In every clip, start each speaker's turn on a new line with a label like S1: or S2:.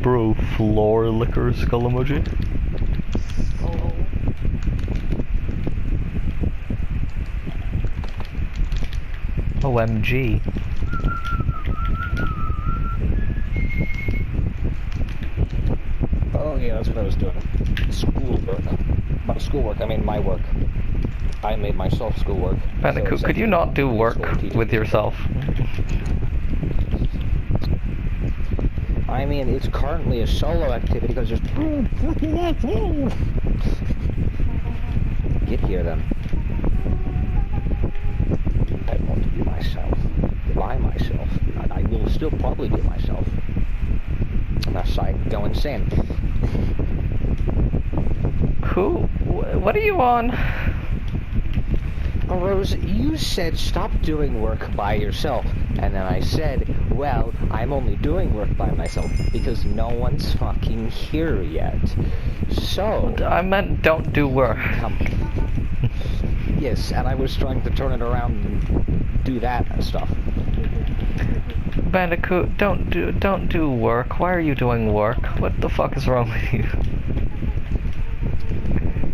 S1: Bro, floor liquor skull emoji.
S2: Oh.
S1: OMG.
S3: Oh yeah, that's what I was doing. Schoolwork. Not schoolwork, I mean my work. I made myself schoolwork.
S1: Bandicoot, could you not do work with yourself?
S3: I mean, it's currently a solo activity because there's... Get here then. I want to be myself. By myself. And I will still probably be myself. Unless I go insane.
S1: Who? What are you on?
S3: Oh, Rose, you said stop doing work by yourself. And then I said, well, I'm only doing work by myself because no one's fucking here yet. So...
S1: I meant don't do work.
S3: Yes, and I was trying to turn it around and do that stuff.
S1: Bandicoot, don't do work. Why are you doing work? What the fuck is wrong with you?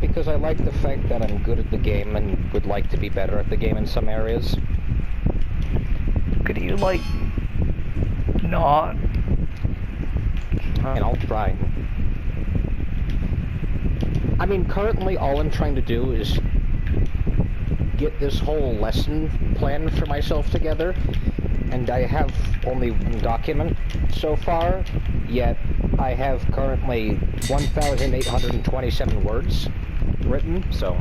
S3: Because I like the fact that I'm good at the game and would like to be better at the game in some areas.
S1: Could you, like, not?
S3: And I'll try. I mean, currently all I'm trying to do is get this whole lesson plan for myself together, and I have only one document so far, yet I have currently 1,827 words written, so...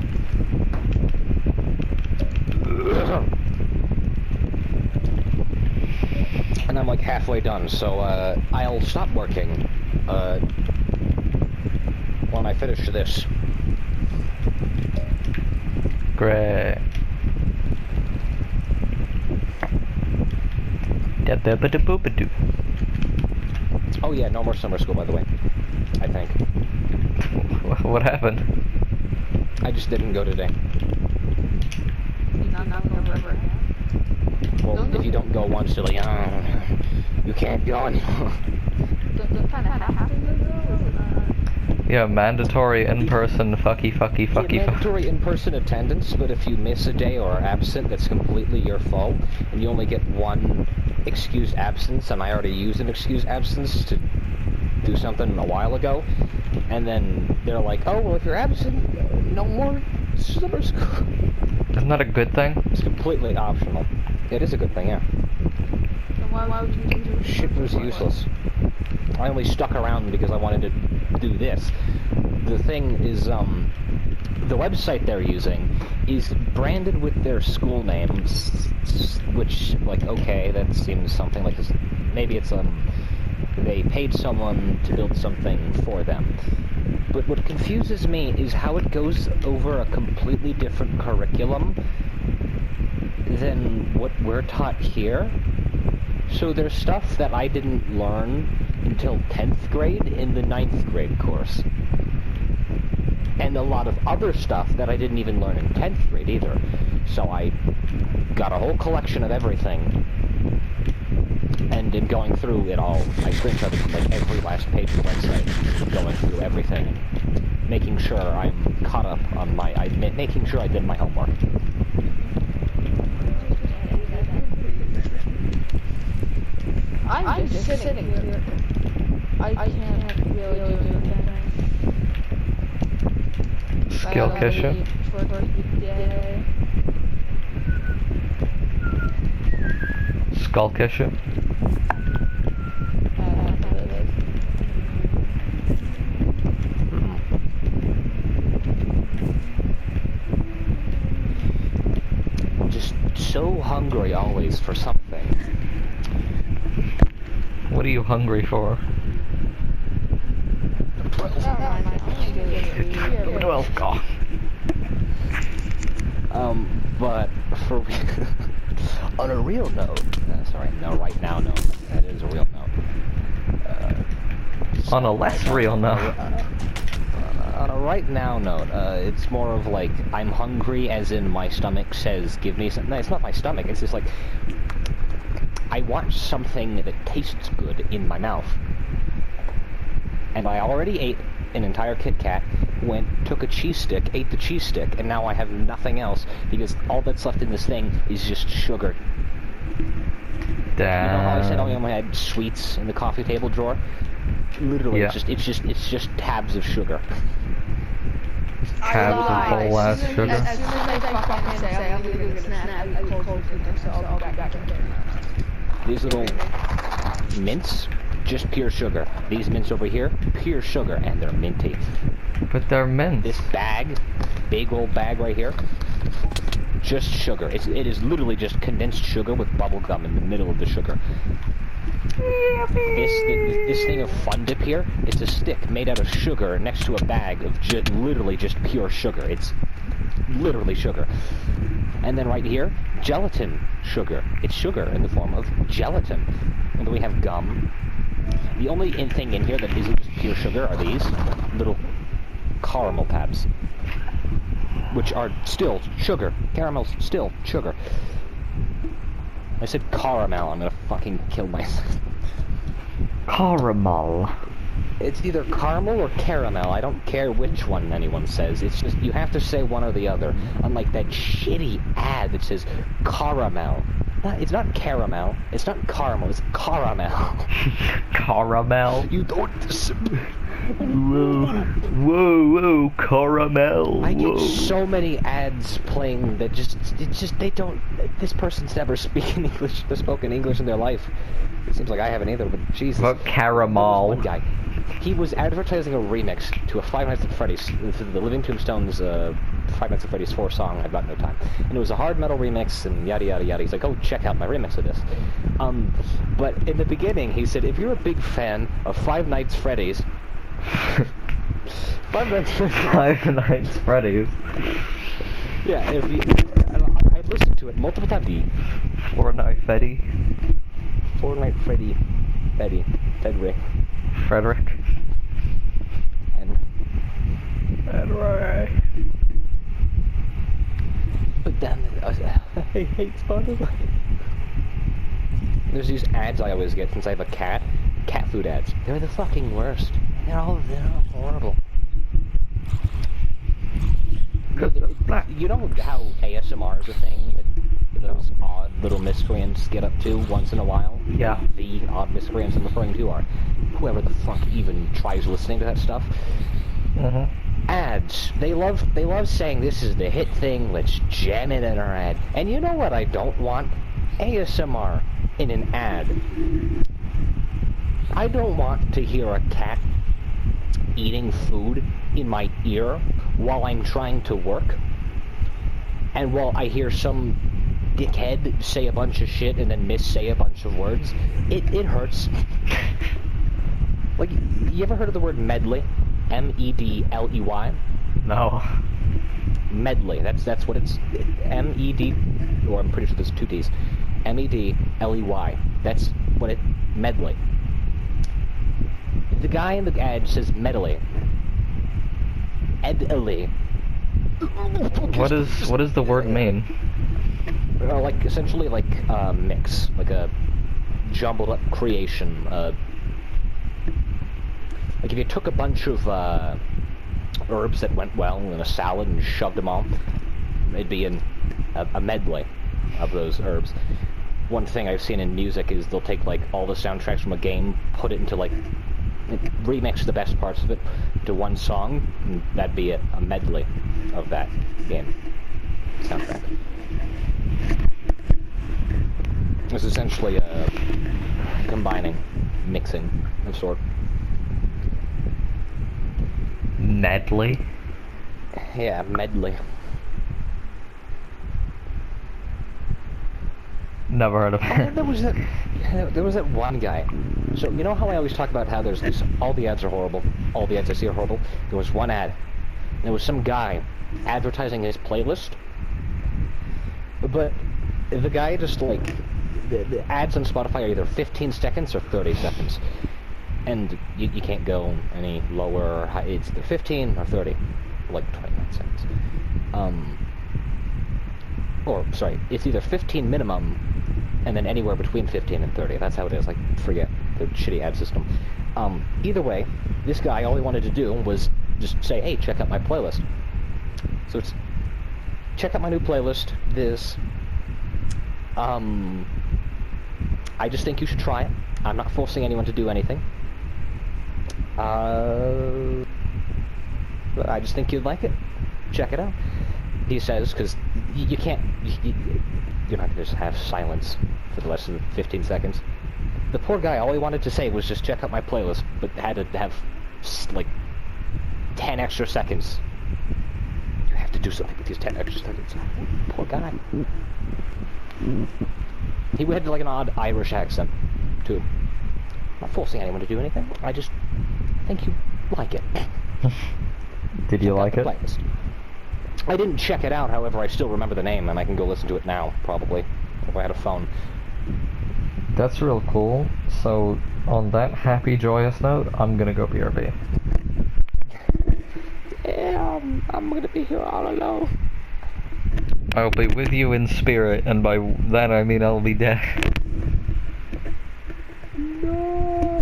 S3: And I'm like halfway done, so I'll stop working when I finish this.
S1: Great. Da-da-ba-da-boo-ba-doo.
S3: Oh yeah, no more summer school, by the way. I think.
S1: What happened?
S3: I just didn't go today. Well, if you don't go once, you're like, oh, you can't go anymore.
S1: Yeah, mandatory in-person
S3: Mandatory in-person attendance, but if you miss a day or are absent, that's completely your fault, and you only get one excused absence, and I already used an excused absence to do something a while ago, and then they're like, oh, well, if you're absent, no more summer school.
S1: Isn't that a good thing?
S3: It's completely optional. It is a good thing, yeah.
S2: Then why would you do
S3: Shit was useless. I only stuck around because I wanted to do this. The thing is, the website they're using is branded with their school names, which, like, okay, that seems something like this. Maybe it's, they paid someone to build something for them. But what confuses me is how it goes over a completely different curriculum than what we're taught here. So there's stuff that I didn't learn until 10th grade in the 9th grade course. And a lot of other stuff that I didn't even learn in 10th grade either. So I got a whole collection of everything. And in going through it all, I screenshotted like every last page of the website, going through everything, making sure I'm caught up on making sure I did my homework.
S2: I'm just sitting here. I can't really do anything.
S1: Skill Kisha. Skull Kisha.
S3: Just so hungry always for something.
S1: What are you hungry for? 12 God.
S3: But for on a real note, sorry, no, right now note, that is a real note.
S1: On a less real note.
S3: On a right now note, it's more of like, I'm hungry as in my stomach says, give me something. No, it's not my stomach, it's just like, I want something that tastes good in my mouth. And I already ate an entire Kit Kat, took a cheese stick, ate the cheese stick, and now I have nothing else because all that's left in this thing is just sugar.
S1: Damn.
S3: You know how I said I only had sweets in the coffee table drawer? Literally,
S1: Yeah.
S3: it's just tabs of sugar.
S1: Tabs of whole ass
S2: As
S1: sugar.
S2: soon as I fucking say I'm gonna get a snack, I close it, so I'll be back in.
S3: These little mints, just pure sugar. These mints over here, pure sugar, and they're minty.
S1: But they're mint.
S3: This bag, big old bag right here, just sugar. It is literally just condensed sugar with bubble gum in the middle of the sugar. This thing of Fun Dip here, it's a stick made out of sugar next to a bag of literally just pure sugar. It's literally sugar. And then right here, gelatin sugar. It's sugar in the form of gelatin. And then we have gum. The only thing in here that isn't just pure sugar are these little caramel tabs, which are still sugar. Caramel's still sugar. I said caramel, I'm gonna fucking kill myself.
S1: Caramel.
S3: It's either caramel or caramel. I don't care which one anyone says. It's just, you have to say one or the other. Unlike that shitty ad that says caramel. It's not caramel. It's not caramel. It's caramel.
S1: Caramel.
S3: You don't...
S1: Whoa, caramel.
S3: I get so many ads playing that they don't... This person's never spoken English in their life. It seems like I haven't either, but Jesus.
S1: What caramel?
S3: One guy. He was advertising a remix to a Five Nights at Freddy's, the Living Tombstones Five Nights at Freddy's 4 song, I've got no time. And it was a hard metal remix, and yada yada yada. He's like, oh, check out my remix of this. But in the beginning, he said, if you're a big fan of Five Nights Freddy's... Five Nights Freddy's...
S1: Five Nights Freddy's.
S3: Yeah, if you... I listened to it multiple times.
S1: Fortnite Freddy.
S3: Fortnite Freddy. Frederick.
S1: Frederick. Henry.
S3: But then, I hate Spotify. There's these ads I always get since I have a cat. Cat food ads. They're the fucking worst. They're all horrible. You know how ASMR is a thing that those odd little miscreants get up to once in a while?
S1: Yeah.
S3: The odd miscreants I'm referring to are whoever the fuck even tries listening to that stuff.
S1: Mm-hmm.
S3: Ads. They love saying this is the hit thing, let's jam it in our ad. And you know what I don't want? ASMR in an ad. I don't want to hear a cat eating food in my ear while I'm trying to work. And while I hear some dickhead say a bunch of shit and then miss-say a bunch of words, it hurts. Like, you ever heard of the word medley? M-E-D-L-E-Y?
S1: No.
S3: Medley. That's what it's... M-E-D... Or I'm pretty sure there's two D's. M-E-D-L-E-Y. That's what it... Medley. The guy in the ad says medley. Edley.
S1: What does the word mean?
S3: Like, essentially like a mix. Like a jumbled up creation. Like if you took a bunch of herbs that went well in a salad and shoved them all, it'd be a medley of those herbs. One thing I've seen in music is they'll take like all the soundtracks from a game, put it into like, remix the best parts of it to one song, and that'd be it, a medley of that game soundtrack. It's essentially a combining, mixing of sort.
S1: Medley?
S3: Yeah, medley.
S1: Never heard of it.
S3: There was that one guy. So, you know how I always talk about how there's this, all the ads are horrible, all the ads I see are horrible? There was one ad. There was some guy advertising his playlist, but the guy just like, the ads on Spotify are either 15 seconds or 30 seconds. And you can't go any lower or high. It's either 15 or 30, like 29 seconds. Or, sorry, it's either 15 minimum, and then anywhere between 15 and 30. That's how it is, like, forget. their shitty ad system. Either way, this guy, all he wanted to do was just say, hey, check out my playlist. So it's, check out my new playlist, this. I just think you should try it. I'm not forcing anyone to do anything. I just think you'd like it. Check it out. He says, because you can't, you're not going to just have silence for the rest of the 15 seconds. The poor guy, all he wanted to say was just check out my playlist, but had to have, like, 10 extra seconds. You have to do something with these 10 extra seconds. Poor guy. He had, like, an odd Irish accent, too. I'm not forcing anyone to do anything. I just think you like it.
S1: Did you like it?
S3: Playlist. I didn't check it out, however, I still remember the name, and I can go listen to it now, probably, if I had a phone.
S1: That's real cool. So, on that happy, joyous note, I'm gonna go BRB.
S3: Yeah, I'm gonna be here all alone.
S1: I'll be with you in spirit, and by that I mean I'll be dead.
S3: No.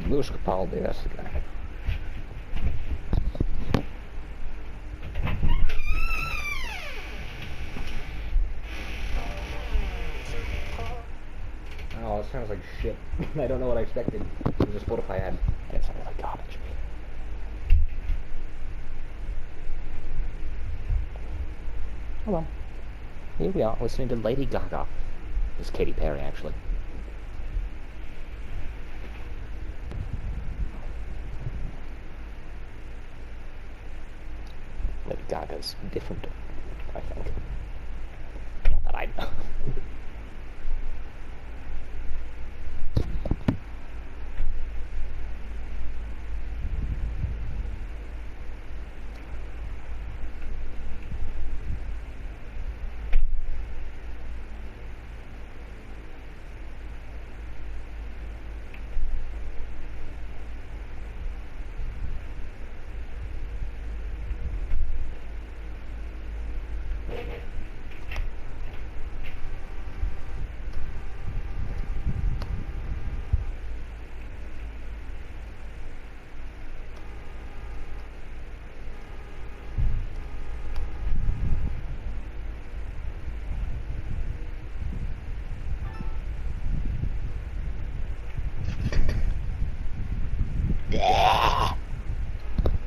S3: Louis Capaldi, that's the guy. Oh, it sounds like shit. I don't know what I expected. It was just Spotify ad, and it sounded like garbage. Oh well. Here we are, listening to Lady Gaga. It's Katy Perry, actually. Lady Gaga's different, I think. Not that I know.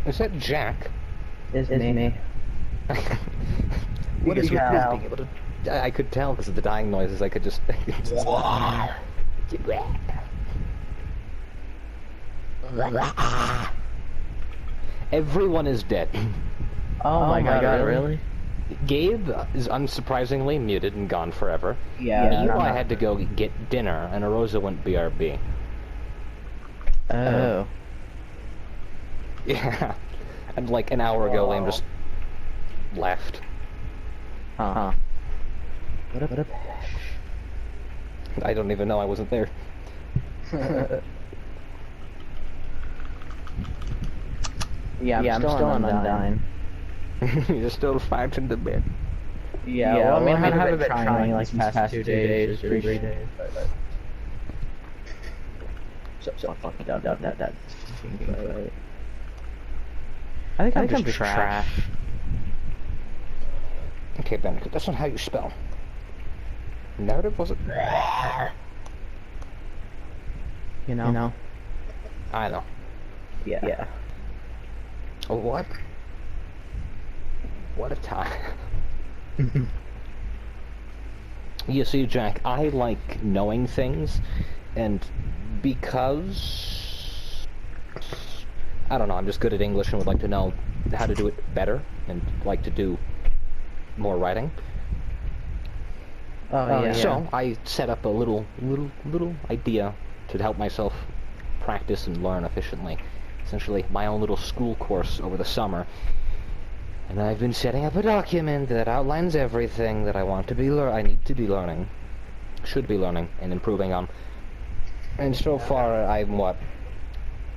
S3: Is that Jack?
S4: It's me.
S3: What is
S4: you
S3: your
S4: tell?
S3: being able to? I could tell because of the dying noises. I could just. Everyone is dead.
S4: Oh my god, really?
S3: Gabe is unsurprisingly muted and gone forever.
S4: Yeah.
S3: Eli had to go get dinner, and Arosa went BRB.
S4: Oh.
S3: Yeah. And like an hour ago, Liam just left.
S4: Huh. What a
S3: I don't even know I wasn't there.
S4: Yeah, I'm still on Undyne.
S3: You're still fighting the bit.
S4: Yeah, well, I mean, I haven't been trying like these past 2 days, 3 days, but... So fucking that. I think I'm just trash.
S3: Okay, Ben, that's not how you spell. Narrative, was it?
S4: You know?
S3: I know.
S4: Yeah.
S3: Oh, what? What a time. You see, Jack, I like knowing things, and because... I don't know, I'm just good at English and would like to know how to do it better, and like to do more writing.
S4: Oh, yeah.
S3: So, I set up a little idea to help myself practice and learn efficiently. Essentially, my own little school course over the summer. And I've been setting up a document that outlines everything that I want to be I need to be learning, should be learning, and improving on. And so far, I'm,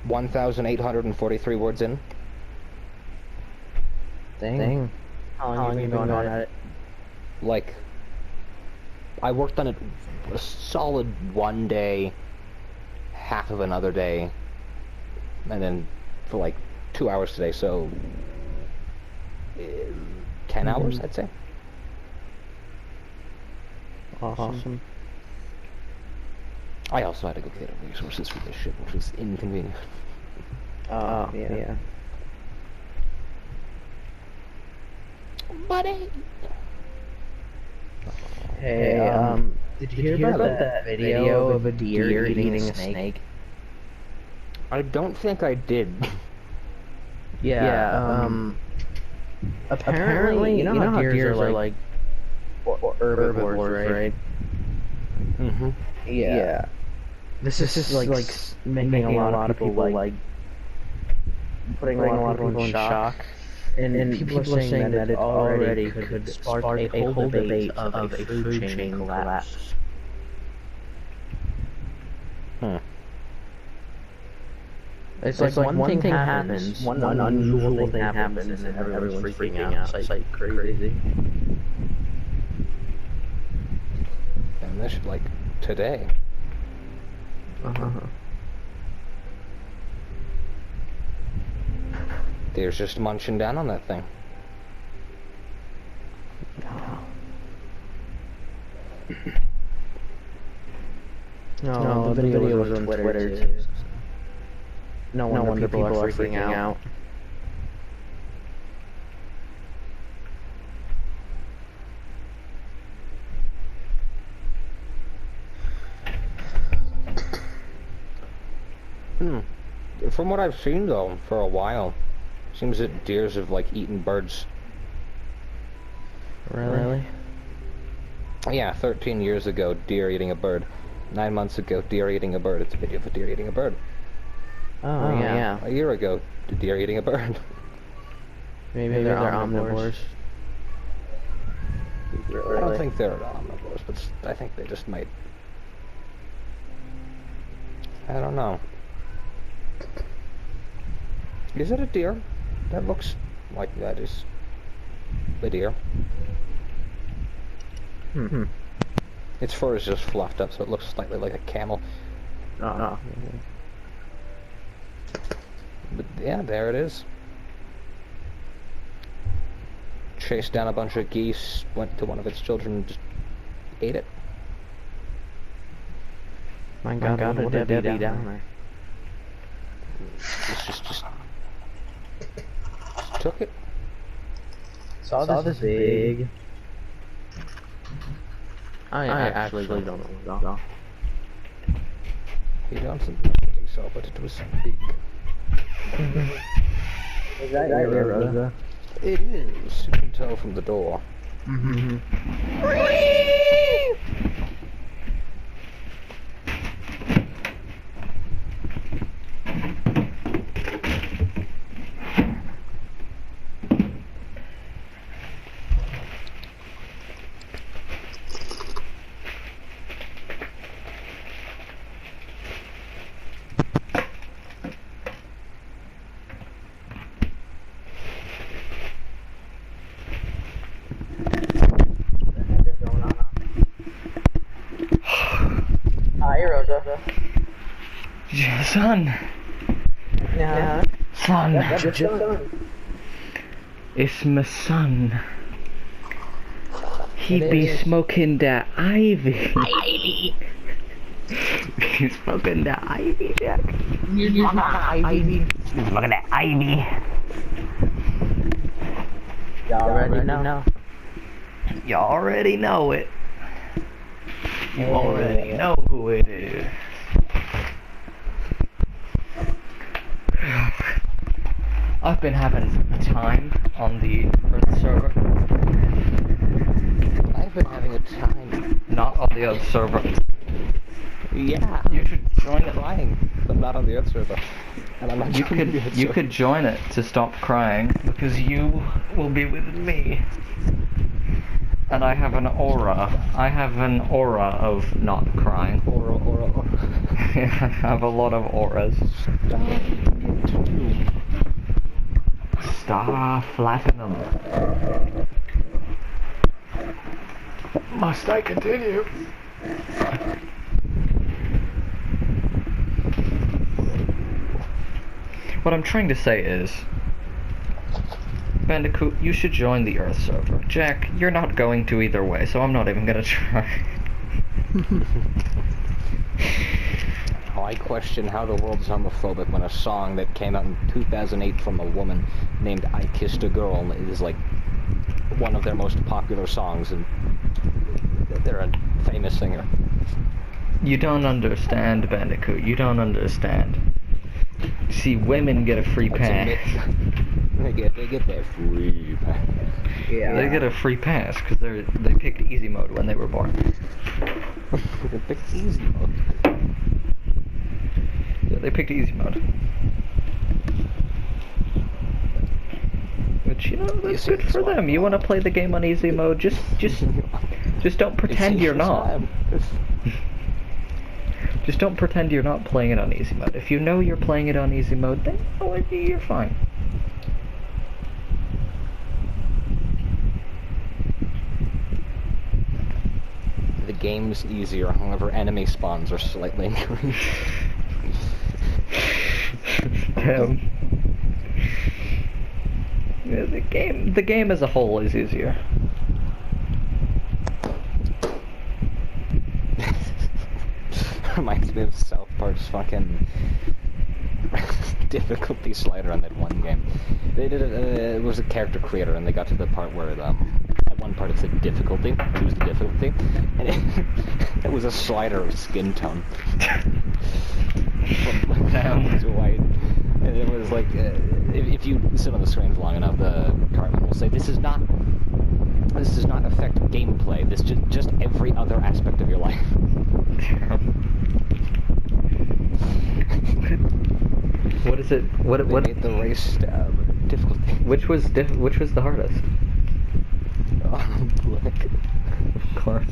S3: 1,843 words in.
S4: Dang. How long have you been going on at it?
S3: Like, I worked on it a solid one day, half of another day, and then for like 2 hours today, so 10 hours, I'd say.
S4: Awesome.
S3: I also had to go get resources for this shit, which was inconvenient.
S4: Oh, yeah.
S3: Buddy!
S4: Hey, did you hear about that video of a deer eating a snake?
S3: I don't think I did.
S4: Yeah, apparently, you know how deers are like herbivores, right?
S3: Mm-hmm.
S4: Yeah. This is like making a lot of people like putting a lot of people in shock. And people are saying that it already could spark a whole debate of a food chain collapse. It's like one thing happens, one unusual thing happens, and everyone's freaking out. It's like crazy.
S3: And this, like, today. Deer's just munching down on that thing.
S4: No, the video was on Twitter too. No wonder people are freaking out.
S3: From what I've seen, though, for a while, seems that deers have, like, eaten birds.
S4: Really?
S3: Yeah, 13 years ago, deer eating a bird. 9 months ago, deer eating a bird. It's a video of a deer eating a bird.
S4: Oh, yeah.
S3: A year ago, deer eating a bird.
S4: Maybe they're omnivores. Really?
S3: I don't think they're omnivores, but I think they just might. I don't know. Is it a deer? That looks like that is a deer. Its fur is just fluffed up, so it looks slightly like a camel. But yeah, there it is. Chased down a bunch of geese, went to one of its children and just ate it.
S4: My God, what a Debbie down there.
S3: It's just took it.
S4: Saw this big. I actually don't know.
S3: He don't think so, but it was big.
S4: Is that your Rosa?
S3: It is. You can tell from the door.
S4: Hi, Rosa.
S1: Son.
S4: Yeah.
S1: Son.
S4: That's your son.
S1: It's my son. He be smoking that ivy. He's smoking that ivy, Jack.
S4: You're not ivy.
S1: He's smoking that ivy.
S4: Y'all already know.
S1: You already know it. You already know who it is. I've been having a time on the Earth server.
S3: I've been having a time.
S1: Not on the Earth server.
S3: Yeah.
S1: You should join it.
S3: Crying, but not on the Earth server. And I'm not
S1: You could join it to stop crying, because you will be with me. And I have an aura. I have an aura of not crying.
S3: Aura.
S1: I have a lot of auras. Stop flapping them. Must I continue? What I'm trying to say is, Bandicoot, you should join the Earth server. Jack, you're not going to either way, so I'm not even gonna try.
S3: Oh, I question how the world is homophobic when a song that came out in 2008 from a woman named I Kissed a Girl is like one of their most popular songs, and they're a famous singer.
S1: You don't understand, Bandicoot. You don't understand. See, women get a free pass.
S3: They get that free pass.
S4: Yeah.
S1: They get a free pass because they picked easy mode when they were born.
S3: They picked easy mode.
S1: Yeah, they picked easy mode. Which, you know, that's good for them. You want to play the game on easy mode? Just don't pretend you're not. Just don't pretend you're not playing it on easy mode. If you know you're playing it on easy mode, then you're fine.
S3: The game's easier, however, enemy spawns are slightly increased.
S1: Damn. Yeah, the game as a whole is easier.
S3: Reminds me of South Park's fucking difficulty slider on that one game. They did it was a character creator, and they got to the part where at one part it said difficulty, choose the difficulty, and it was a slider of skin tone. From brown to white. And it was like, if you sit on the screen for long enough, the Cartman will say, this does not affect gameplay, this just every other aspect of your life.
S1: What is it? What
S3: made the race difficulty.
S1: Which was the hardest?
S3: Black.
S1: Of course.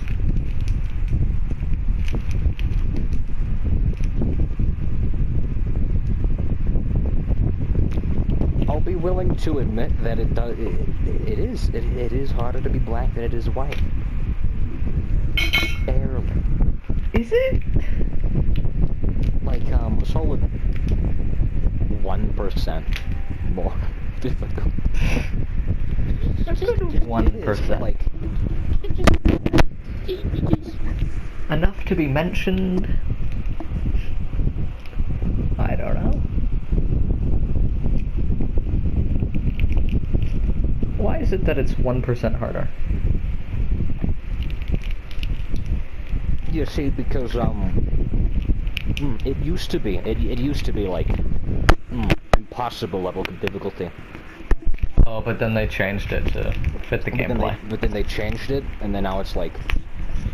S3: I'll be willing to admit that it is harder to be black than it is white. Barely.
S1: Is it?
S3: Like, solid 1% more difficult.
S1: 1%.
S3: Like,
S1: Enough to be mentioned? I don't know. Why is it that it's 1% harder?
S3: you see, because it used to be like impossible level of difficulty.
S1: Oh, but then they changed it to fit the gameplay.
S3: But then they changed it, and then now it's like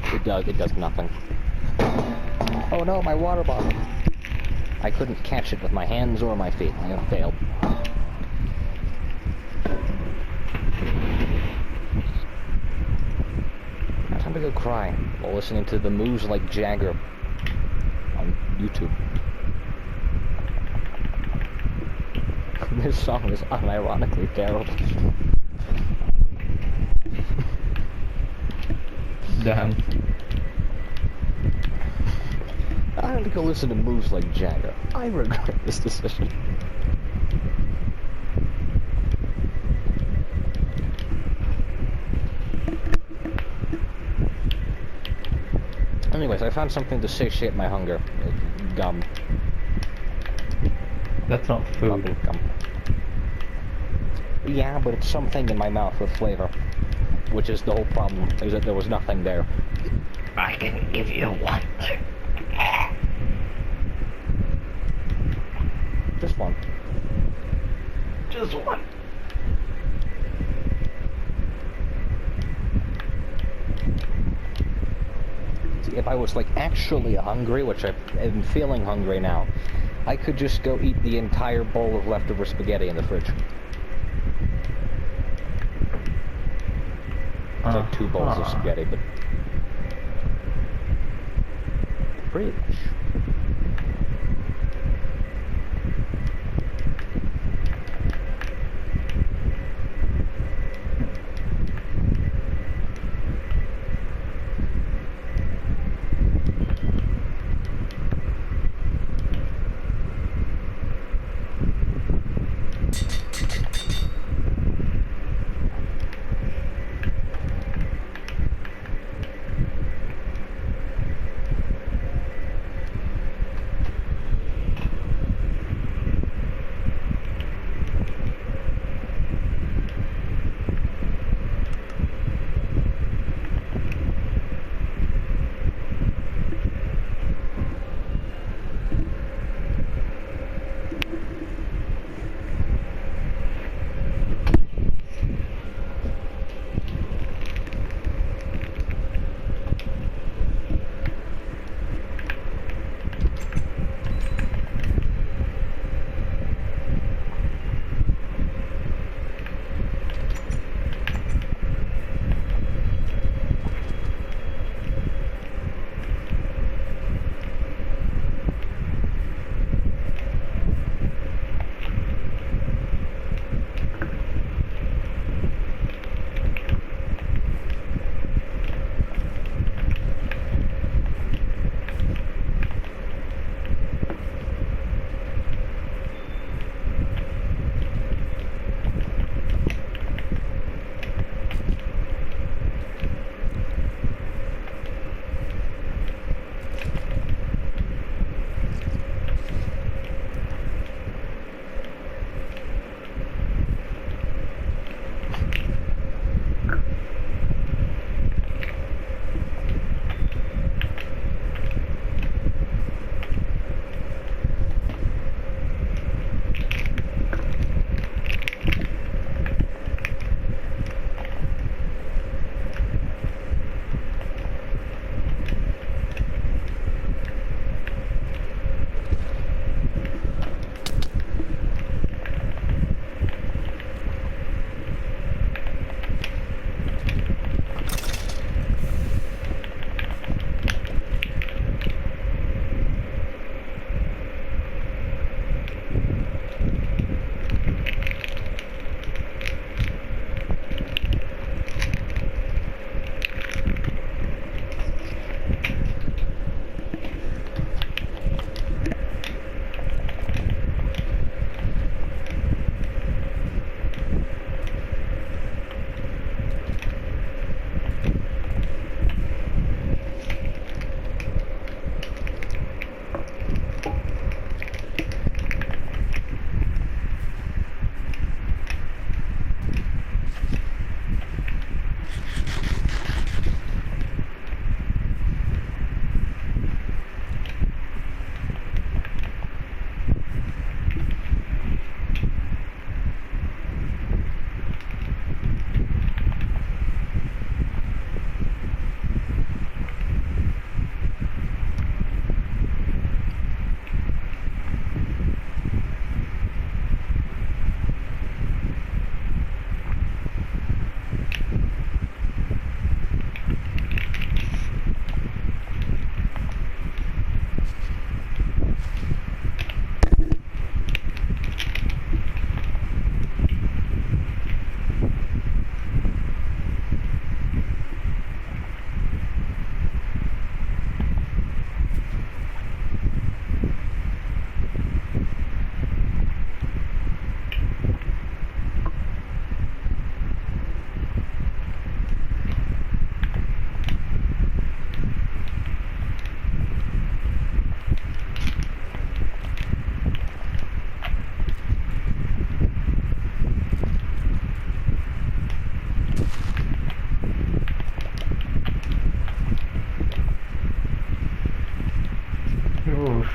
S3: it does nothing. Oh no, my water bottle! I couldn't catch it with my hands or my feet. I failed. Time to go cry while listening to the moves like Jagger on YouTube. This song is unironically terrible.
S1: Damn.
S3: I have to go listen to moves like Jagger. I regret this decision. Anyways, I found something to satiate my hunger. Gum.
S1: That's not food.
S3: Gum. Yeah, but it's something in my mouth with flavor. Which is the whole problem, is that there was nothing there.
S1: I can give you one.
S3: Just one.
S1: Just one.
S3: See, if I was like actually hungry, which I am feeling hungry now, I could just go eat the entire bowl of leftover spaghetti in the fridge. It's like 2 bowls of spaghetti, but fridge.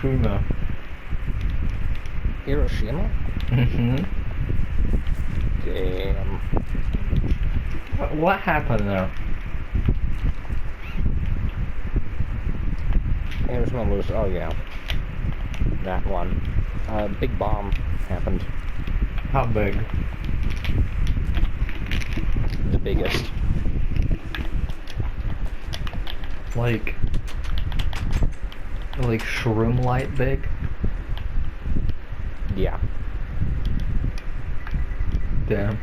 S1: Hiroshima.
S3: Hiroshima?
S1: Mm-hmm.
S3: Damn.
S1: What happened there?
S3: Hiroshima was, oh yeah. That one. Big bomb happened.
S1: How big?
S3: The biggest.
S1: Like shroom light big?
S3: Yeah.
S1: Damn.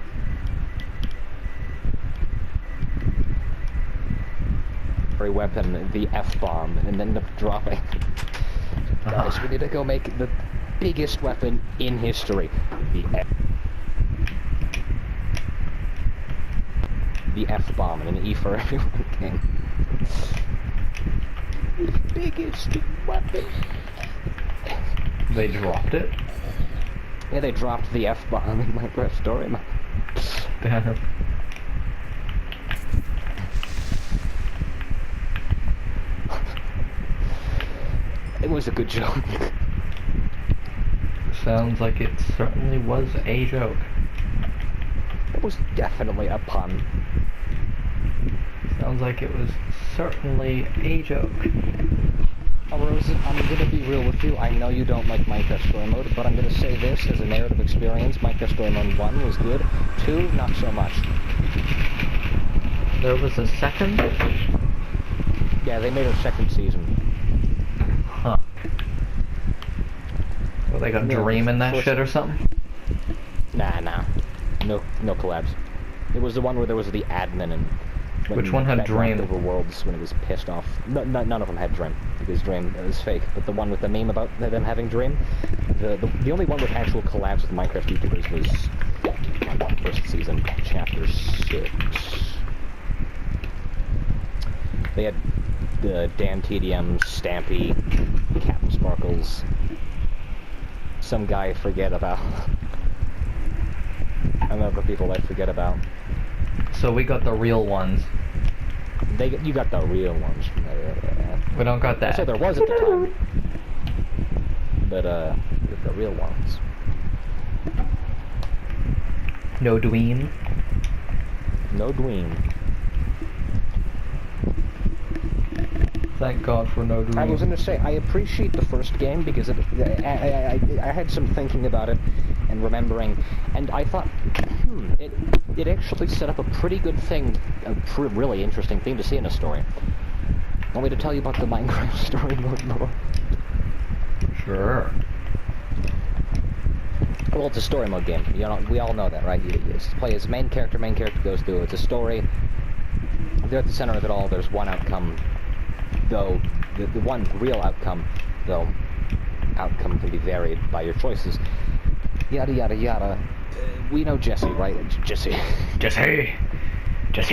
S3: Every weapon, the F-bomb, and then the dropping. Guys, we need to go make the biggest weapon in history. The F-bomb, and an E for everyone king. The biggest weapon.
S1: They dropped it?
S3: Yeah, they dropped the F-bomb in Minecraft Story Mode.
S1: Damn.
S3: It was a good joke.
S1: Sounds like it certainly was a joke.
S3: It was definitely a pun.
S1: Sounds like it was certainly a joke.
S3: Rose, I'm gonna be real with you. I know you don't like Minecraft Story Mode, but I'm gonna say this as a narrative experience. Minecraft Story Mode 1 was good. 2, not so much.
S1: There was a second?
S3: Yeah, they made a second season.
S1: Huh. Well, they got Dream in that shit or something?
S3: Nah. No collabs. It was the one where there was the admin and...
S1: Which one had Dream?
S3: Over worlds when it was pissed off. No, none of them had Dream, because Dream is fake. But the one with the meme about them having Dream, the only one with actual collabs with Minecraft YouTubers was first season, chapter 6. They had the Dan TDM, Stampy, Captain Sparkles, some guy I forget about, and other people I forget about.
S1: So we got the real ones.
S3: You got the real ones.
S1: We don't got that.
S3: So there was at the time. But, you got the real ones.
S1: No Dweem.
S3: No Dweem.
S1: Thank God for no Dweem.
S3: I was gonna say, I appreciate the first game because I had some thinking about it and remembering, and I thought, it actually set up a pretty good thing, a really interesting thing to see in a story. Want me to tell you about the Minecraft story mode more?
S1: Sure.
S3: Well, it's a story mode game. You know, we all know that, right? You play as main character goes through. It's a story. They're at the center of it all. There's one outcome, though. The one real outcome, though. Outcome can be varied by your choices. Yada yada yada. We know Jesse, right? Jesse,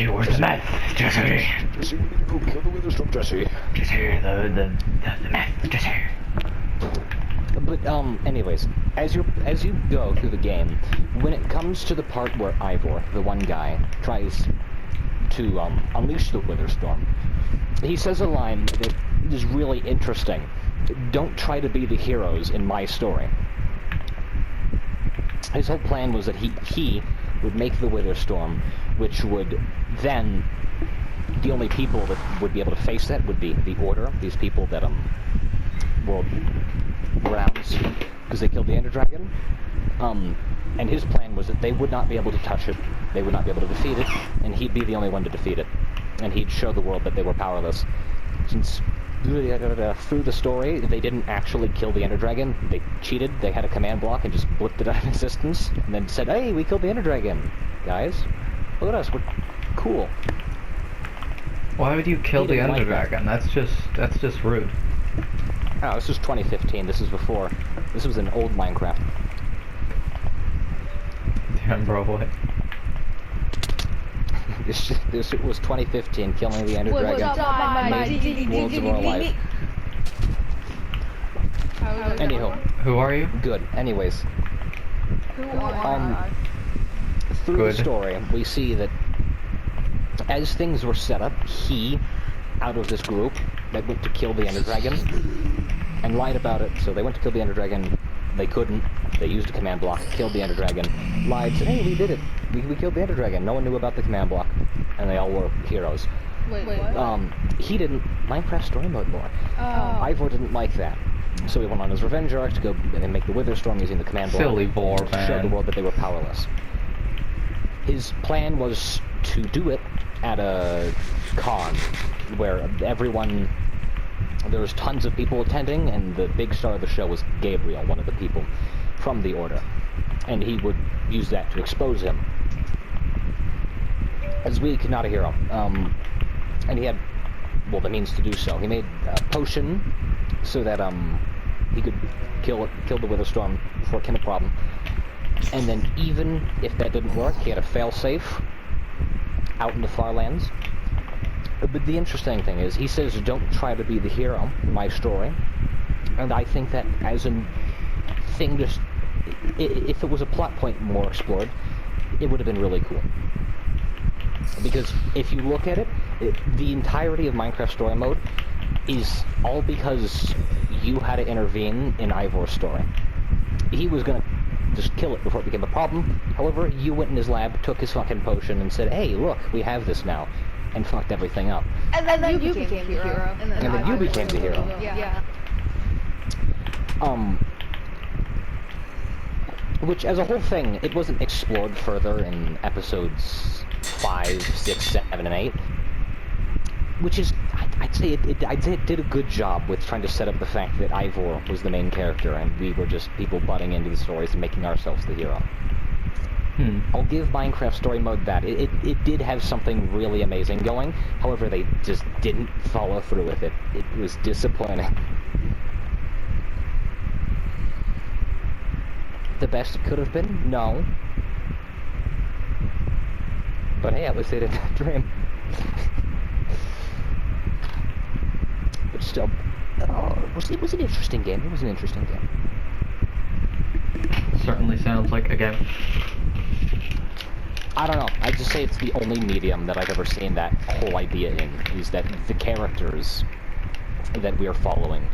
S3: where's the meth? Jesse, we need to go kill the Witherstorm, Jesse. The meth, Jesse. But anyways, as you go through the game, when it comes to the part where Ivor, the one guy, tries to unleash the Witherstorm, he says a line that is really interesting. Don't try to be the heroes in my story. His whole plan was that he would make the Witherstorm, which would then... The only people that would be able to face that would be the Order, these people that, world rounds, because they killed the Ender Dragon. And his plan was that they would not be able to touch it, they would not be able to defeat it, and he'd be the only one to defeat it. And he'd show the world that they were powerless. Since... through the story, they didn't actually kill the Ender Dragon. They cheated. They had a command block and just blipped it out of existence, and then said, "Hey, we killed the Ender Dragon, guys. Look at us. We're cool."
S1: Why would you kill the Ender Dragon? That's just rude.
S3: Oh, this was 2015. This is before. This was an old Minecraft.
S1: Damn, bro, what?
S3: This was 2015, killing the Ender Dragon. Made worlds more alive. Anyhow.
S1: Who are you?
S3: Good. Anyways.
S2: Who are you?
S3: Through the story, we see that as things were set up, he, out of this group that went to kill the Ender Dragon, and lied about it, so they went to kill the Ender Dragon. They couldn't. They used a command block, killed the Ender Dragon, lied, said, hey, we did it. We killed the Ender Dragon. No one knew about the command block, and they all were heroes.
S2: Wait, what?
S3: He didn't Minecraft story mode more.
S2: Oh.
S3: Ivor didn't like that. So he went on his revenge arc to go and make the Wither Storm using the command block.
S1: Silly Vor, man.
S3: Show the world that they were powerless. His plan was to do it at a con, where everyone... There was tons of people attending, and the big star of the show was Gabriel, one of the people from the Order. And he would use that to expose him. As weak, not a hero. And he had, well, the means to do so. He made a potion so that he could kill the Wither Storm before it became a problem. And then even if that didn't work, he had a failsafe out in the far lands. But the interesting thing is, he says, don't try to be the hero in my story. And I think that as a thing, just if it was a plot point more explored, it would have been really cool. Because if you look at it, the entirety of Minecraft story mode is all because you had to intervene in Ivor's story. He was gonna just kill it before it became a problem. However, you went in his lab, took his fucking potion, and said, hey, look, we have this now. And fucked everything up.
S2: And then you became the hero.
S3: And then you became the hero.
S2: Yeah.
S3: Which, as a whole thing, it wasn't explored further in episodes 5, 6, 7, and 8. Which is, I'd say it did a good job with trying to set up the fact that Ivor was the main character, and we were just people butting into the stories and making ourselves the hero. I'll give Minecraft story mode that. It did have something really amazing going, however they just didn't follow through with it. It was disappointing. The best it could have been? No. But hey, at least they didn't dream. But still, it was an interesting game. It was an interesting game.
S1: Certainly sounds like a game.
S3: I don't know, I'd just say it's the only medium that I've ever seen that whole idea in, is that the characters that we are following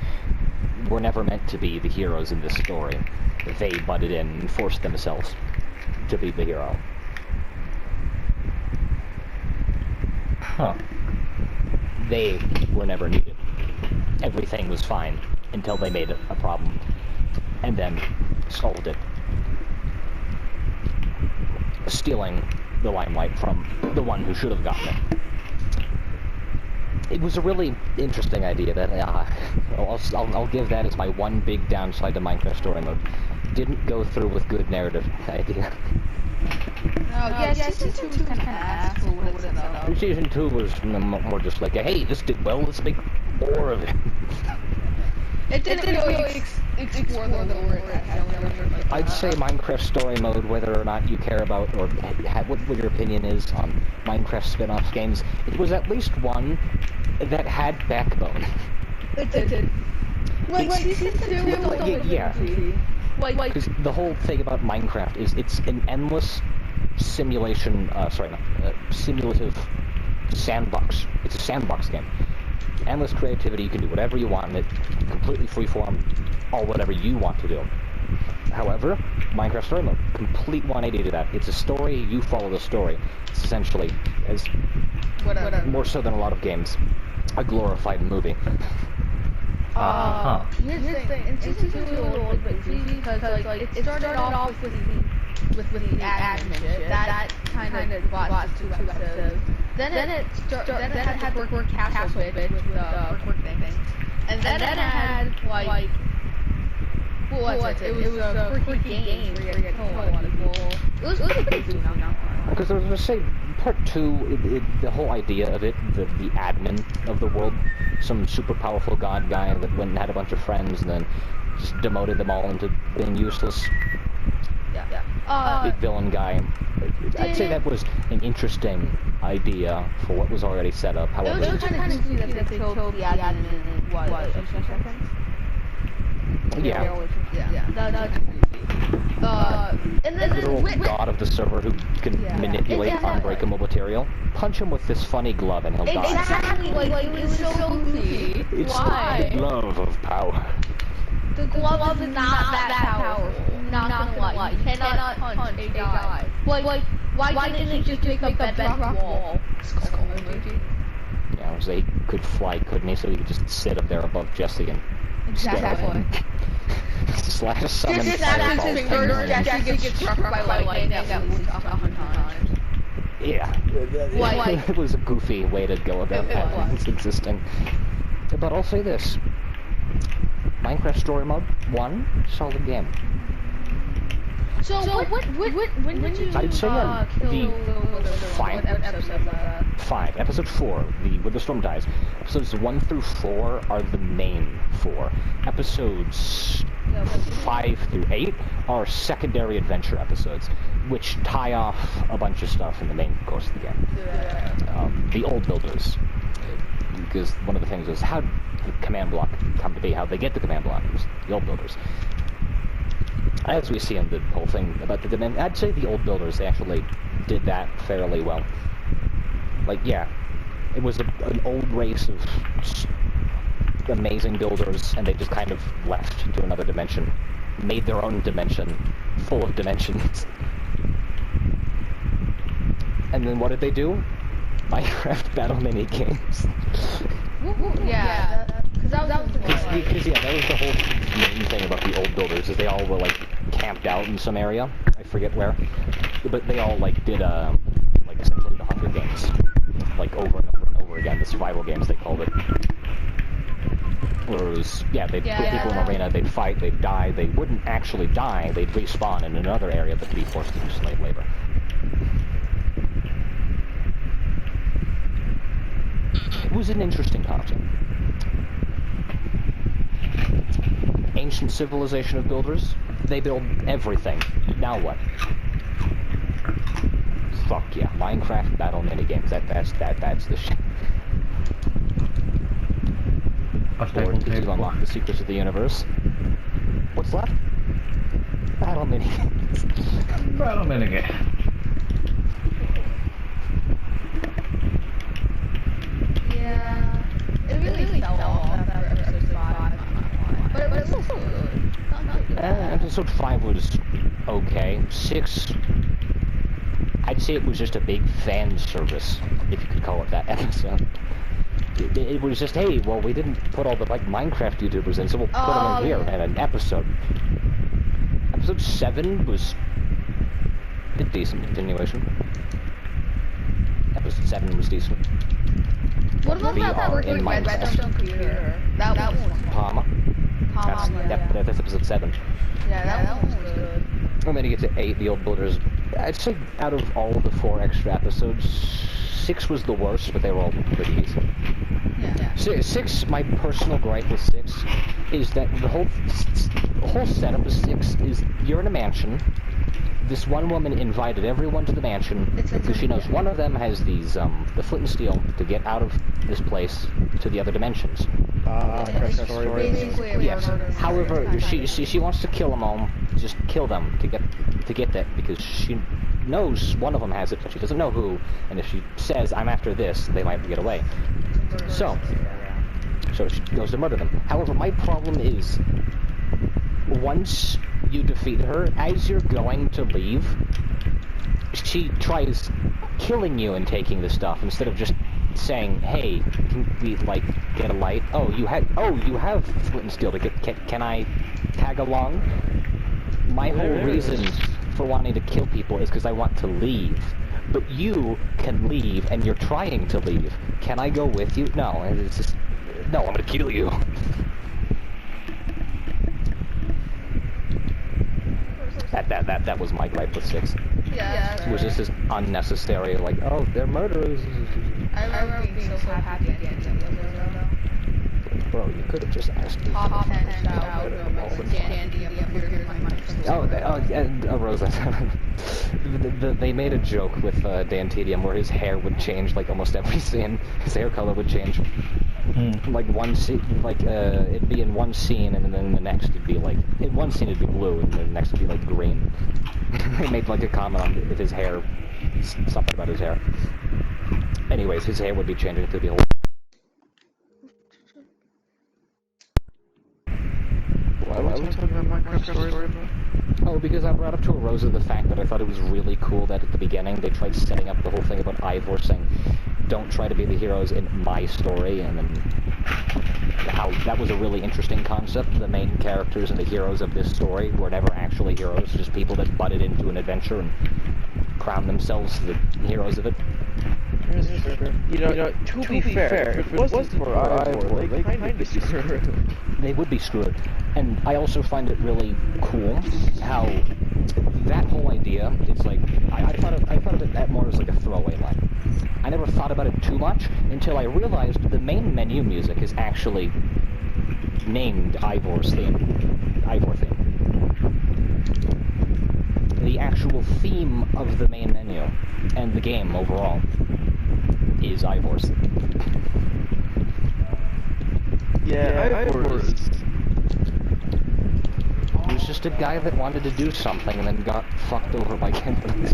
S3: were never meant to be the heroes in this story. They butted in and forced themselves to be the hero.
S1: Huh.
S3: They were never needed. Everything was fine until they made it a problem, and then solved it. Stealing the limelight from the one who should have gotten it. It was a really interesting idea that I'll give that as my one big downside to Minecraft story mode. Didn't go through with good narrative idea.
S2: Yeah, season 2 was kind of ass for what it set up.
S3: Season 2 was more just like, hey, this did well, let's make more of it.
S2: It didn't really explore the lore.
S3: I'd say Minecraft story mode, whether or not you care about or what your opinion is on Minecraft spin-off games, it was at least one that had backbone.
S2: It did. Like season 2 was a little
S3: yeah. Because the whole thing about Minecraft is it's an endless simulation, simulative sandbox. It's a sandbox game. Endless creativity, you can do whatever you want in it, completely freeform, all whatever you want to do. However, Minecraft story mode, complete 180 to that. It's a story, you follow the story. It's essentially, as more so than a lot of games, a glorified movie.
S2: Here's the thing, in season 2 it was a little bit goofy, because it started off with the admin shit. That kind of got to 2 episodes. Then it had the quirk castle bit with the quirk thing. And then it had, like, what was it? It was a quirky game where you had to kill a lot of people. It was a big deal,
S3: Because I was going to say, part 2, the whole idea of it, the admin of the world, some super powerful god guy that went and had a bunch of friends and then just demoted them all into being useless. Big villain guy. I'd say that was an interesting idea for what was already set up. However,
S2: it was kind of goofy that they killed the admin in what, a few seconds?
S3: Yeah.
S2: That's goofy. And then
S3: literal god of the server who can manipulate unbreakable material. Punch him with this funny glove and he'll die.
S2: Exactly, like it was so goofy.
S3: It's
S2: Why?
S3: the love of power.
S2: the glove is not that powerful. Not gonna lie. You cannot punch a guy. Like, why didn't it just make a bedrock wall? Skull emoji.
S3: Yeah, so he could fly, couldn't he? So he could just sit up there above Jesse and
S2: Exactly.
S3: slash summon
S2: Just snap his
S3: fireballs.
S2: fingers, Jesse gets struck by lightning at least 100 times.
S3: Yeah,
S2: Like-
S3: it was a goofy way to go about patterns existing. But I'll say this. Minecraft Story Mode 1, solid game.
S2: So when did you
S3: I'd say
S2: kill
S3: the
S2: What episode was that?
S3: 5. Episode 4, When the Storm Dies. Episodes 1 through 4 are the main 4. Episodes 5 through 8 are secondary adventure episodes, which tie off a bunch of stuff in the main course of the game. The Old Builders. Because one of the things is how did the command block come to be, how they get the command block. It was the Old Builders. As we see in the whole thing about the dimension, I'd say the Old Builders, they actually did that fairly well. Like, yeah, it was an old race of amazing builders, and they just kind of left to another dimension, made their own dimension, full of dimensions. And then what did they do? Minecraft battle mini games.
S2: Yeah, because that was the one.
S3: Because yeah, that was the whole main thing about the Old Builders, is they all were like camped out in some area. I forget where, but they all like did like essentially the Hunger Games, like over and over and over again. The survival games they called it. Where it was, yeah, they'd put people in an arena, they'd fight, they'd die. They wouldn't actually die. They'd respawn in another area, but be forced to do slave labor. It was an interesting concept. Ancient civilization of builders, they build everything. Now what? Fuck yeah, Minecraft battle minigames. That's the shit. Forward to unlock the secrets of the universe. What's left? Battle minigames.
S1: Battle minigame.
S2: Yeah, it really fell off after episode 5, but it was still good. Not good.
S3: Episode 5 was okay. 6, I'd say it was just a big fan service, if you could call it that episode. It was just, hey, well, we didn't put all the like Minecraft YouTubers in, so we'll put them in here in an episode. Episode 7 was a decent continuation. Episode 7 was decent.
S2: What about that
S3: VR in Minecraft?
S2: computer? That one was
S3: Palma. That's episode 7.
S2: Yeah, that one was good.
S3: And then you get to 8, the Old Builders. I'd say out of all of the 4 extra episodes, 6 was the worst, but they were all pretty decent.
S2: Yeah.
S3: 6, my personal gripe with 6 is that the whole setup of 6 is you're in a mansion. This one woman invited everyone to the mansion because she knows one of them has these the flint and steel to get out of this place to the other dimensions.
S2: Basically,
S3: Yes. However, she wants to kill them all. Just kill them to get that because she knows one of them has it, but she doesn't know who. And if she says I'm after this, they might get away. So she goes to murder them. However, my problem is once you defeat her, as you're going to leave, she tries killing you and taking the stuff instead of just saying, "Hey, can we like get a light? Oh, you have flint and steel to get. Can I tag along?" My whole reason for wanting to kill people is because I want to leave. But you can leave, and you're trying to leave. Can I go with you? No, it's just no. I'm gonna kill you. That was my gripe with 6.
S2: Yeah,
S3: It was just as unnecessary, like, oh, they're murderers.
S2: I remember being so happy at the end of it.
S3: Bro, you could have just asked me.
S2: Top 10 shout with Dandy and
S3: Rosa. They made a joke with Dan Tedium where his hair would change like almost every scene. His hair color would change. Like one scene, it'd be in one scene, and then in the next it'd be like in one scene it'd be blue, and then the next would be like green. They made like a comment on his hair, something about his hair. Anyways, his hair would be changing through the whole.
S4: Minecraft story, bro?
S3: Oh, because I brought up to Rosa the fact that I thought it was really cool that at the beginning they tried setting up the whole thing about Ivor saying, don't try to be the heroes in my story, and then how that was a really interesting concept. The main characters and the heroes of this story were never actually heroes, just people that butted into an adventure and crowned themselves the heroes of it.
S4: You know, to be fair, if it wasn't for Ivor, they kind of be screwed.
S3: They would be screwed. And I also find it really cool how that whole idea, it's like, I thought of it more as like a throwaway line. I never thought about it too much until I realized the main menu music is actually named Ivor's theme. Ivor theme. The actual theme of the main menu and the game overall is Ivor's.
S4: Yeah, Ivor's.
S3: He was just a guy that wanted to do something and then got fucked over by companies.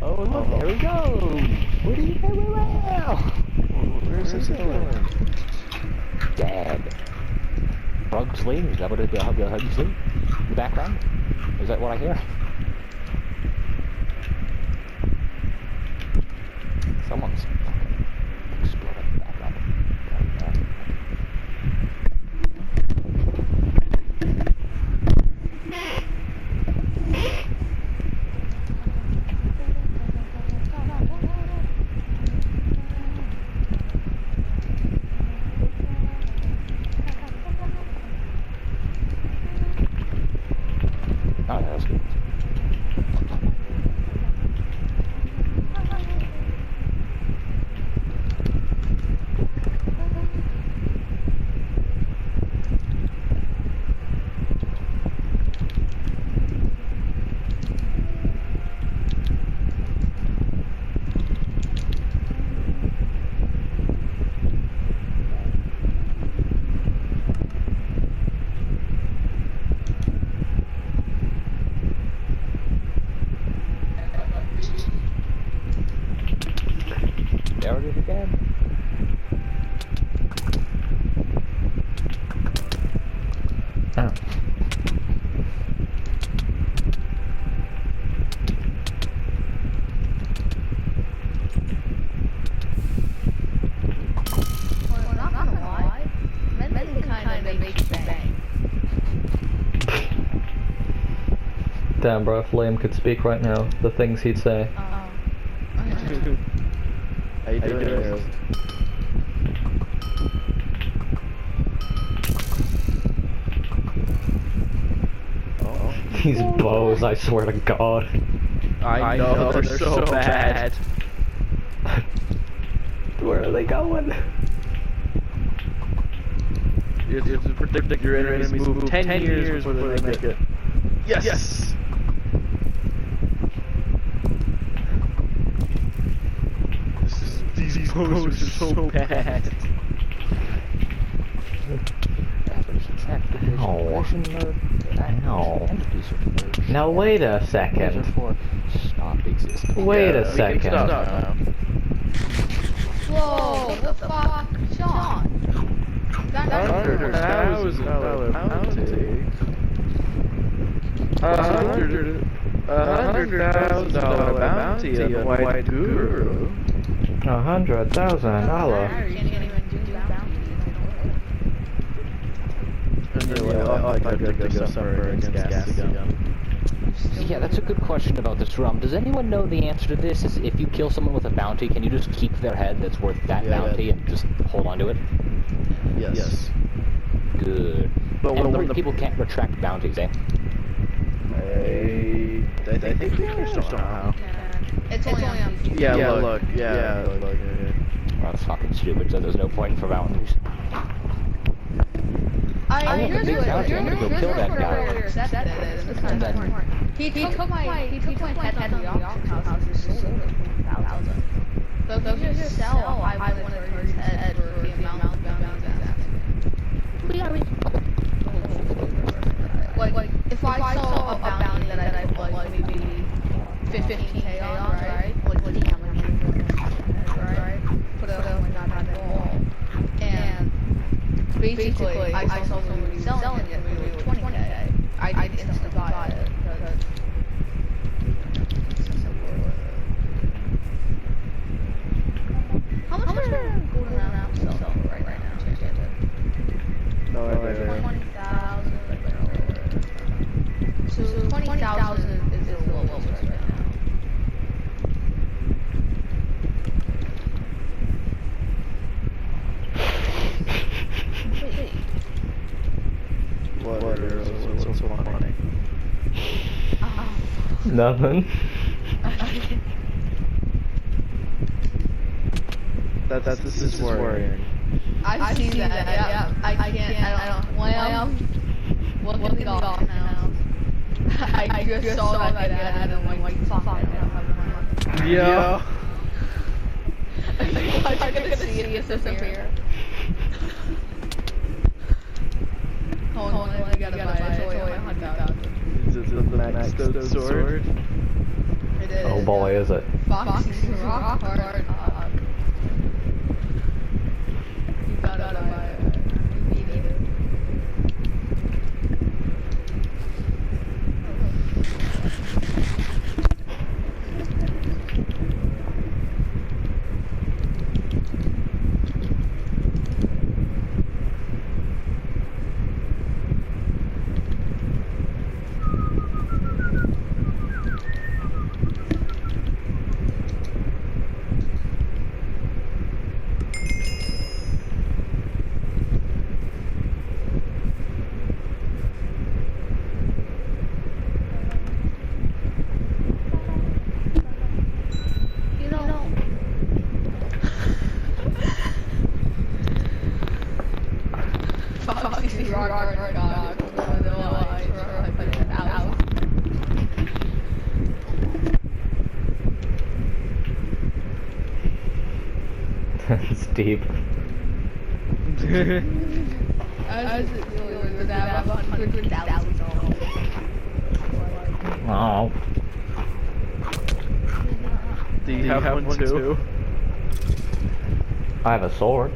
S3: Oh look, there we go! Where do you go?
S4: Where's this going?
S3: Dead. Pugsley? Is that what it is? Pugsley? In the background? Is that what I hear? Someone's fucking exploding in the background. Oh, yeah, that's good. There it is again.
S1: Oh.
S2: Well, not gonna lie, men kind of make bang.
S1: Damn, bro, if Liam could speak right now, the things he'd say.
S4: How you doing?
S1: These bows, I swear to God.
S4: I know, they're so bad.
S1: Where are they going?
S4: You have to predict your enemy's move 10 years before they make it. Yes! These bows are so bad.
S1: Ow. Ow. Now wait a second.
S3: Stop existing.
S1: Wait a second.
S2: Whoa, what the fuck? Sean.
S4: $100,000 bounty. $100,000 bounty on the White Guru.
S1: $100,000.
S2: Can't even do bounties.
S4: I got to go suffer against gas again.
S3: Yeah, that's a good question about this rum. Does anyone know the answer to this? Is if you kill someone with a bounty, can you just keep their head that's worth that bounty and just hold on to it?
S4: Yes.
S3: Good.
S4: But
S3: and
S4: when the
S3: people can't retract bounties, eh?
S4: I think you can somehow.
S2: It's only on PC.
S4: Yeah, look.
S3: Well, that's fucking stupid, so there's no point for bounties. I want a big bounty. I'm gonna go kill that guy. And then
S2: He took my head on the auction house and sold it for 1,000. So if you just sell, I want to turn his head for the amount of bounty like, if I saw a bounty that I put like maybe 15K on, right? Like damn, right? Put it on my wall. And basically, I saw somebody selling it for me with 20K. I did instant buy it. How much are golden around selling right now?
S4: No idea.
S2: 20,000. So 20,000 is the lowest right now.
S4: What's so funny?
S1: Nothing.
S4: This is worrying.
S2: I see that. Yeah. I can't. I don't. Lamb. Looking off now. I just saw that ad and I'm like, fuck. I don't have money.
S4: Yeah.
S2: I'm gonna see it disappear. Hold on, I gotta buy a toy. 100,000.
S4: Is it the max sword?
S2: It is.
S1: Oh boy, is it.
S2: Foxy's rock hard. You gotta buy it. You need it.
S1: It's deep.
S2: As it feels with that 100,000.
S1: Oh.
S4: Do you have one too?
S1: I have a sword.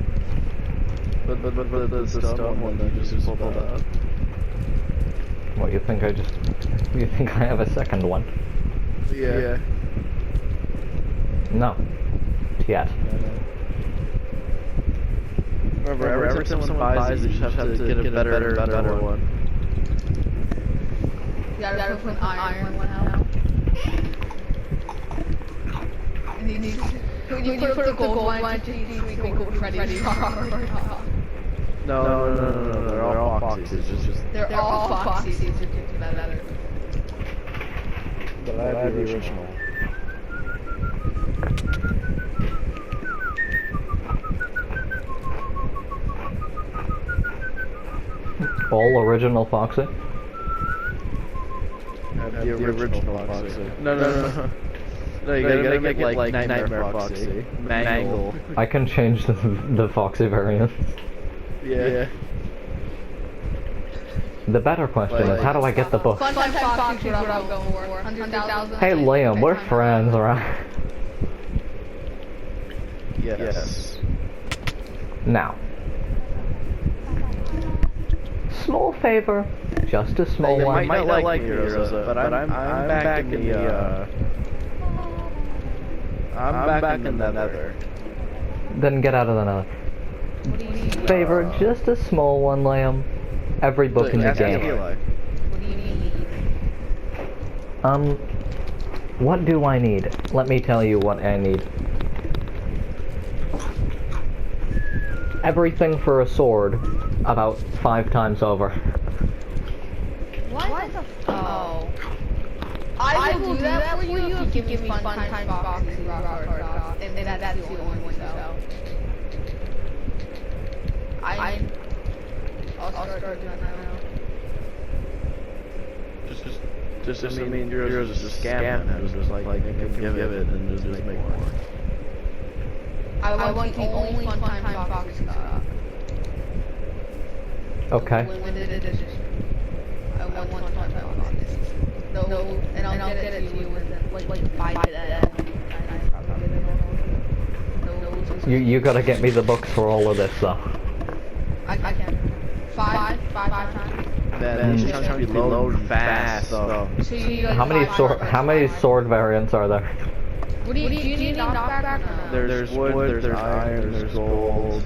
S4: But the stone one that you just pulled out.
S1: What, you think you think I have a second one?
S4: Yeah.
S1: No. Yet.
S4: Remember, every time someone buys it, you just have to get a better one.
S2: You gotta put an iron one out. And you need when you put the gold one, you need to go Freddy's car.
S4: No, they're all foxes.
S2: They're all foxes. It's just better.
S4: But I have the original.
S1: All original Foxy?
S4: I have the original Foxy. No. No, you gotta make it like Nightmare Foxy. Mangle.
S1: I can change the Foxy variants.
S4: Yeah.
S1: The better question is, how do I get the book?
S2: Fun time Foxy is what I'm going for. 100,000.
S1: Hey Liam, we're friends, alright?
S4: Yes.
S1: Now. Small favor. Just a small
S4: You
S1: one.
S4: might not like me, Rosa, but I'm back in the I'm back in the nether.
S1: Then get out of the nether.
S2: What do you need?
S1: Favor, just a small one, Liam. Every book in the game.
S2: What do you need?
S1: What do I need? Let me tell you what I need. Everything for a sword, about 5 times over.
S2: What the oh. I will do that for you if you give me fun time Foxy and that's the only one so. I'll start doing that now.
S4: Just I mean, yours is just scam him. Just like give it and just make more.
S2: I want the only fun time Foxy.
S1: Okay.
S2: Limited edition. I want fun time Foxy. No, and I'll get it to you within like 5 days.
S1: You gotta get me the books for all of this though.
S2: I can't. 5 times.
S5: Man, these chunks be loaded fast, though.
S2: So you need like
S1: How many sword variants are there?
S2: What do you need knockback or no?
S5: There's wood, there's iron, there's gold,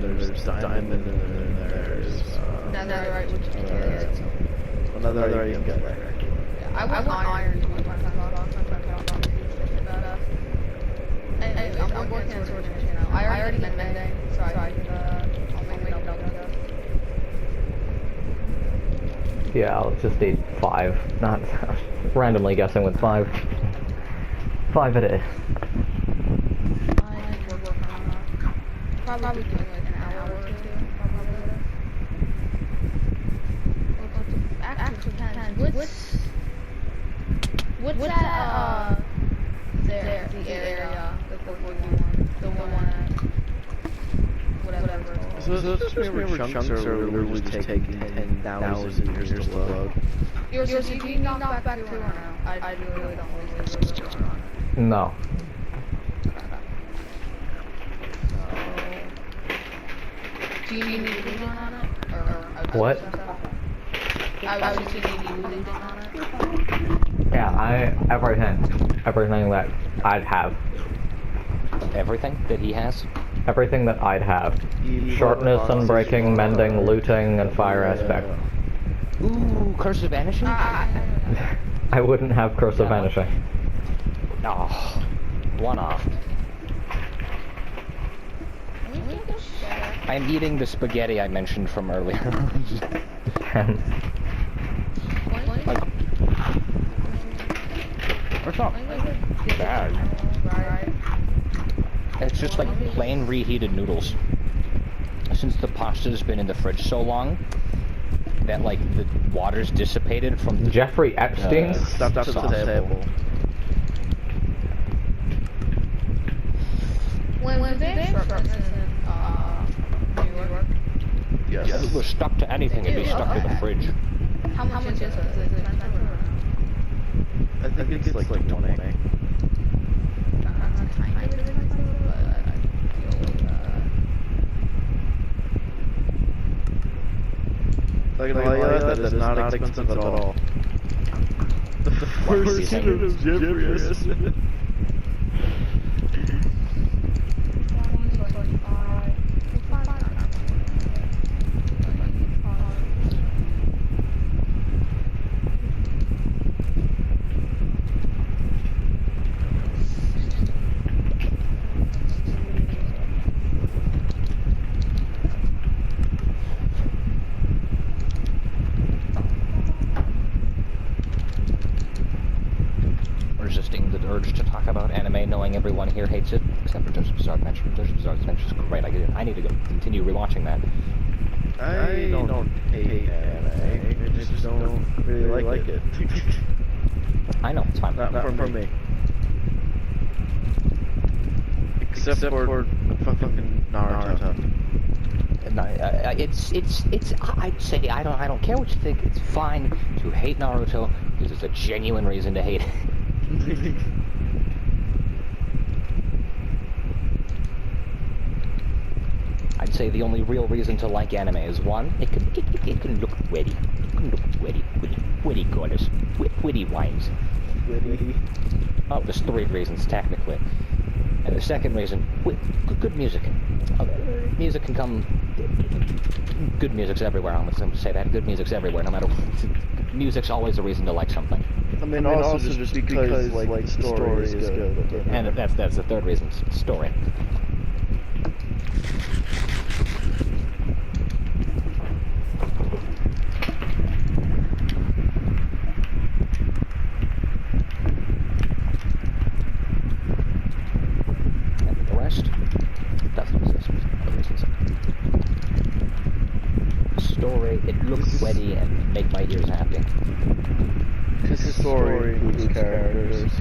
S5: there's diamond, and then there's
S2: Netherite, which you can get.
S5: another you can get later.
S2: Yeah, I want iron. I'm working on Sword Machine now. I already met Mending, so I could, I'll make it up.
S1: Yeah, I'll just need 5. Not randomly guessing with 5. 5 it is.
S2: Probably doing like an hour or two. Actually, depends. What's that, there, the area, the one at, whatever.
S5: So just remember chunks are literally just taking 10,000 years to load.
S2: Yours, do you knock back too or no? I really don't want to lose it on it.
S1: No.
S2: Do you need losing on it? Or
S1: What?
S2: I was just thinking losing on it.
S1: Yeah, everything that I'd have.
S3: Everything that he has?
S1: Everything that I'd have. Sharpness, unbreaking, mending, looting, and fire aspect.
S3: Ooh, Curse of Vanishing?
S1: I wouldn't have Curse of Vanishing.
S3: Oh, one off. I'm eating the spaghetti I mentioned from earlier. Like, it's not bad. It's just like plain reheated noodles. Since the pasta's been in the fridge so long, that like the water's dissipated from the
S1: Jeffrey Epstein?
S5: Stuff to the table.
S2: When they sharpness in New York,
S5: Yes.
S3: If it was stuck to anything, it'd be stuck to the fridge.
S2: how much is it? Is it expensive or no?
S5: I think it's like 20.
S2: Kind of expensive, but I feel
S5: Like, that is not expensive at all. The first unit of gibberish.
S3: Resisting the urge to talk about anime, knowing everyone here hates it, except for JoJo's Bizarre Adventure. JoJo's Bizarre Adventure is great. I need to go continue rewatching that.
S5: I don't hate anime. I just don't really like it.
S3: I know, it's fine.
S5: Not for me. Except for fucking Naruto.
S3: And I'd say I don't care what you think. It's fine to hate Naruto because there's a genuine reason to hate it. I'd say the only real reason to like anime is one, it can look witty. It can look witty colors, witty wines. Oh, there's 3 reasons technically. And the second reason, good music. Music can come. Good music's everywhere. I'm going to say that. Good music's everywhere. No matter. Music's always a reason to like something.
S5: I mean, also just because like the story is good.
S3: And that's the third reason. Story. And the rest doesn't exist for other reasons. Story, it looks witty and make my ears happy.
S5: Because the story includes characters.